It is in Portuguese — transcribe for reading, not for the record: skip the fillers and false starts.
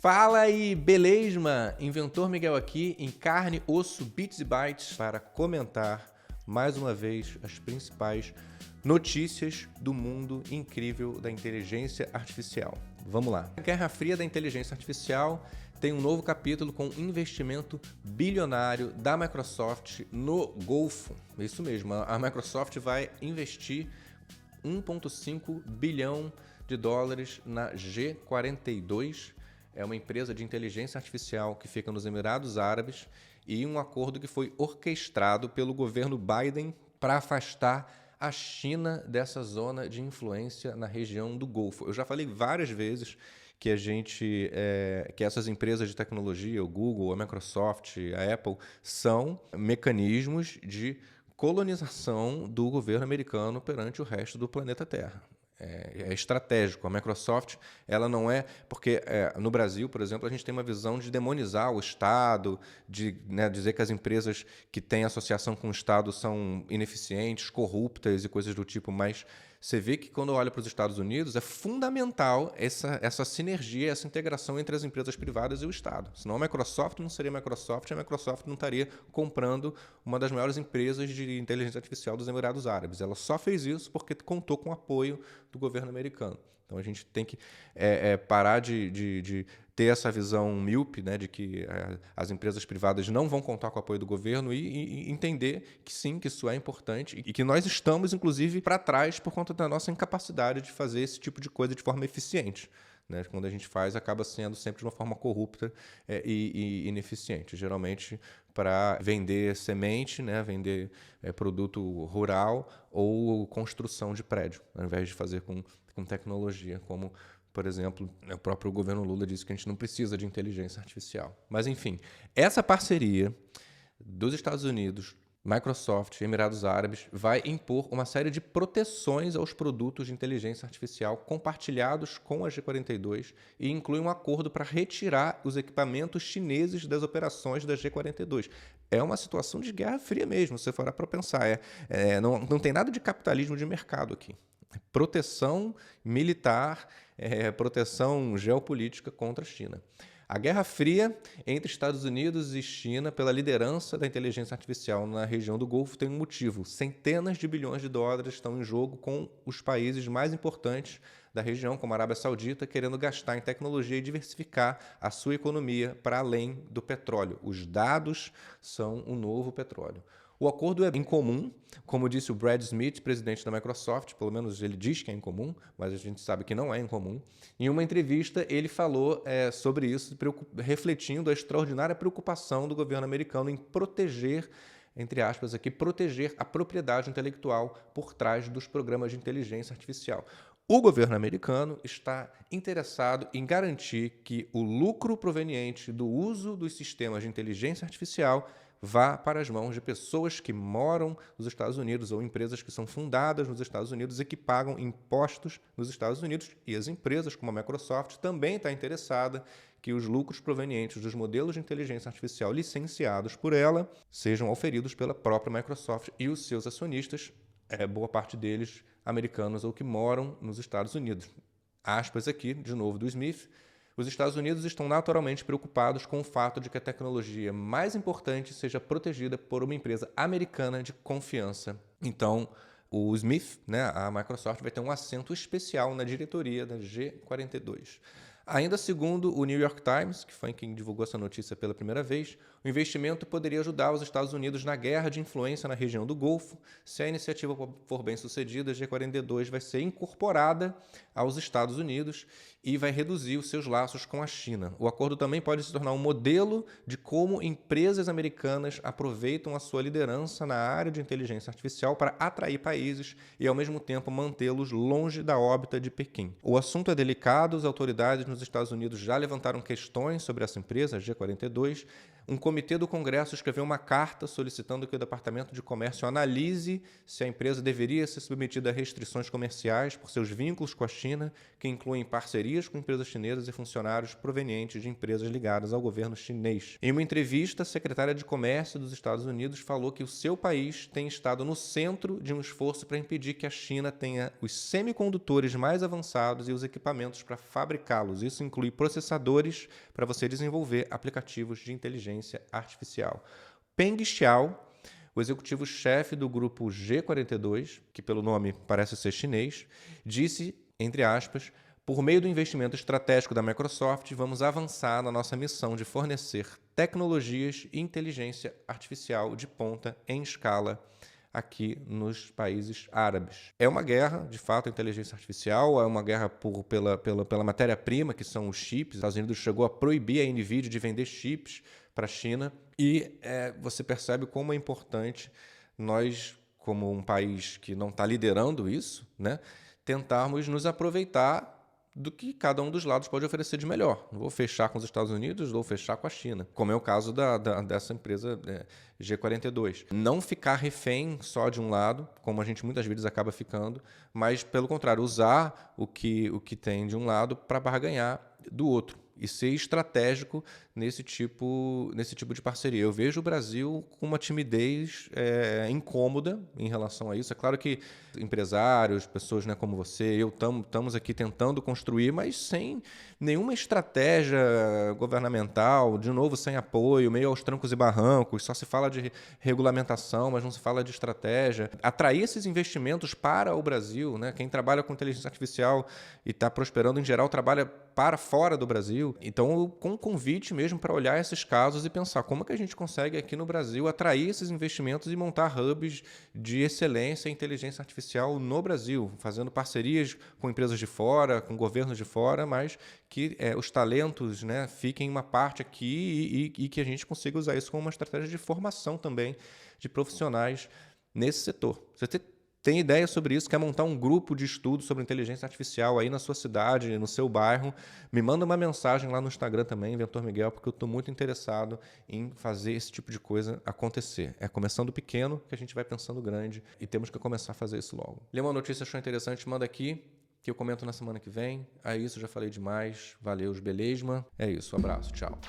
Fala aí, beleza? Inventor Miguel aqui em carne, osso, bits e bytes para comentar mais uma vez as principais notícias do mundo incrível da inteligência artificial. Vamos lá. A Guerra Fria da Inteligência Artificial tem um novo capítulo com investimento bilionário da Microsoft no Golfo. Isso mesmo, a Microsoft vai investir 1,5 bilhão de dólares na G42. É uma empresa de inteligência artificial que fica nos Emirados Árabes e um acordo que foi orquestrado pelo governo Biden para afastar a China dessa zona de influência na região do Golfo. Eu já falei várias vezes que que essas empresas de tecnologia, o Google, a Microsoft, a Apple, são mecanismos de colonização do governo americano perante o resto do planeta Terra. É estratégico. A Microsoft, ela não é... Porque no Brasil, por exemplo, a gente tem uma visão de demonizar o Estado, de dizer que as empresas que têm associação com o Estado são ineficientes, corruptas e coisas do tipo, mas você vê que quando olha para os Estados Unidos é fundamental essa sinergia, essa integração entre as empresas privadas e o Estado. Senão a Microsoft não seria Microsoft, a Microsoft não estaria comprando uma das maiores empresas de inteligência artificial dos Emirados Árabes. Ela só fez isso porque contou com o apoio do governo americano. Então a gente tem que parar de ter essa visão míope, de que as empresas privadas não vão contar com o apoio do governo e entender que sim, que isso é importante e que nós estamos, inclusive, para trás por conta da nossa incapacidade de fazer esse tipo de coisa de forma eficiente. Quando a gente faz, acaba sendo sempre de uma forma corrupta e ineficiente. Geralmente para vender semente, vender produto rural ou construção de prédio, ao invés de fazer com tecnologia, como, por exemplo, o próprio governo Lula disse que a gente não precisa de inteligência artificial. Mas, enfim, essa parceria dos Estados Unidos, Microsoft, Emirados Árabes, vai impor uma série de proteções aos produtos de inteligência artificial compartilhados com a G42 e inclui um acordo para retirar os equipamentos chineses das operações da G42. É uma situação de guerra fria mesmo, se você for para pensar. Não tem nada de capitalismo de mercado aqui. Proteção militar, proteção geopolítica contra a China. A Guerra Fria entre Estados Unidos e China pela liderança da inteligência artificial na região do Golfo tem um motivo. Centenas de bilhões de dólares estão em jogo com os países mais importantes da região, como a Arábia Saudita, querendo gastar em tecnologia e diversificar a sua economia para além do petróleo. Os dados são o novo petróleo. O acordo é incomum, como disse o Brad Smith, presidente da Microsoft, pelo menos ele diz que é incomum, mas a gente sabe que não é incomum. Em uma entrevista, ele falou sobre isso, refletindo a extraordinária preocupação do governo americano em proteger, entre aspas aqui, proteger a propriedade intelectual por trás dos programas de inteligência artificial. O governo americano está interessado em garantir que o lucro proveniente do uso dos sistemas de inteligência artificial vá para as mãos de pessoas que moram nos Estados Unidos ou empresas que são fundadas nos Estados Unidos e que pagam impostos nos Estados Unidos. E as empresas, como a Microsoft, também está interessada que os lucros provenientes dos modelos de inteligência artificial licenciados por ela sejam oferidos pela própria Microsoft e os seus acionistas, boa parte deles americanos ou que moram nos Estados Unidos. Aspas aqui, de novo, do Smith. Os Estados Unidos estão naturalmente preocupados com o fato de que a tecnologia mais importante seja protegida por uma empresa americana de confiança. Então, o Smith, a Microsoft, vai ter um assento especial na diretoria da G42. Ainda segundo o New York Times, que foi quem divulgou essa notícia pela primeira vez, o investimento poderia ajudar os Estados Unidos na guerra de influência na região do Golfo. Se a iniciativa for bem sucedida, a G42 vai ser incorporada aos Estados Unidos e vai reduzir os seus laços com a China. O acordo também pode se tornar um modelo de como empresas americanas aproveitam a sua liderança na área de inteligência artificial para atrair países e, ao mesmo tempo, mantê-los longe da órbita de Pequim. O assunto é delicado, as autoridades nos Estados Unidos já levantaram questões sobre essa empresa, a G42. Um comitê do Congresso escreveu uma carta solicitando que o Departamento de Comércio analise se a empresa deveria ser submetida a restrições comerciais por seus vínculos com a China, que incluem parcerias parcerias com empresas chinesas e funcionários provenientes de empresas ligadas ao governo chinês. Em uma entrevista, a secretária de Comércio dos Estados Unidos falou que o seu país tem estado no centro de um esforço para impedir que a China tenha os semicondutores mais avançados e os equipamentos para fabricá-los. Isso inclui processadores para você desenvolver aplicativos de inteligência artificial. Peng Xiao, o executivo-chefe do grupo G42, que pelo nome parece ser chinês, disse, entre aspas, por meio do investimento estratégico da Microsoft, vamos avançar na nossa missão de fornecer tecnologias e inteligência artificial de ponta em escala aqui nos países árabes. É uma guerra, de fato, a inteligência artificial, é uma guerra pela matéria-prima, que são os chips. Os Estados Unidos chegou a proibir a NVIDIA de vender chips para a China e você percebe como é importante nós, como um país que não está liderando isso, né, tentarmos nos aproveitar do que cada um dos lados pode oferecer de melhor. Não vou fechar com os Estados Unidos, vou fechar com a China, como é o caso dessa empresa G42. Não ficar refém só de um lado, como a gente muitas vezes acaba ficando, mas, pelo contrário, usar o que tem de um lado para barganhar do outro e ser estratégico nesse tipo de parceria. Eu vejo o Brasil com uma timidez incômoda em relação a isso. É claro que empresários, pessoas, né, como você, eu estamos aqui tentando construir, mas sem nenhuma estratégia governamental, de novo, sem apoio, meio aos trancos e barrancos, só se fala de regulamentação, mas não se fala de estratégia. Atrair esses investimentos para o Brasil, né? Quem trabalha com inteligência artificial e está prosperando, em geral, trabalha para fora do Brasil. Então, com um convite mesmo para olhar esses casos e pensar como é que a gente consegue aqui no Brasil atrair esses investimentos e montar hubs de excelência em inteligência artificial no Brasil, fazendo parcerias com empresas de fora, com governos de fora, mas que os talentos, né, fiquem uma parte aqui e que a gente consiga usar isso como uma estratégia de formação também de profissionais nesse setor. Você tem ideia sobre isso, quer montar um grupo de estudo sobre inteligência artificial aí na sua cidade, no seu bairro, me manda uma mensagem lá no Instagram também, Inventor Miguel, porque eu estou muito interessado em fazer esse tipo de coisa acontecer. É começando pequeno que a gente vai pensando grande e temos que começar a fazer isso logo. Lê uma notícia, achou interessante, manda aqui, que eu comento na semana que vem. É isso, já falei demais. Valeu, beleza? É isso, um abraço, tchau.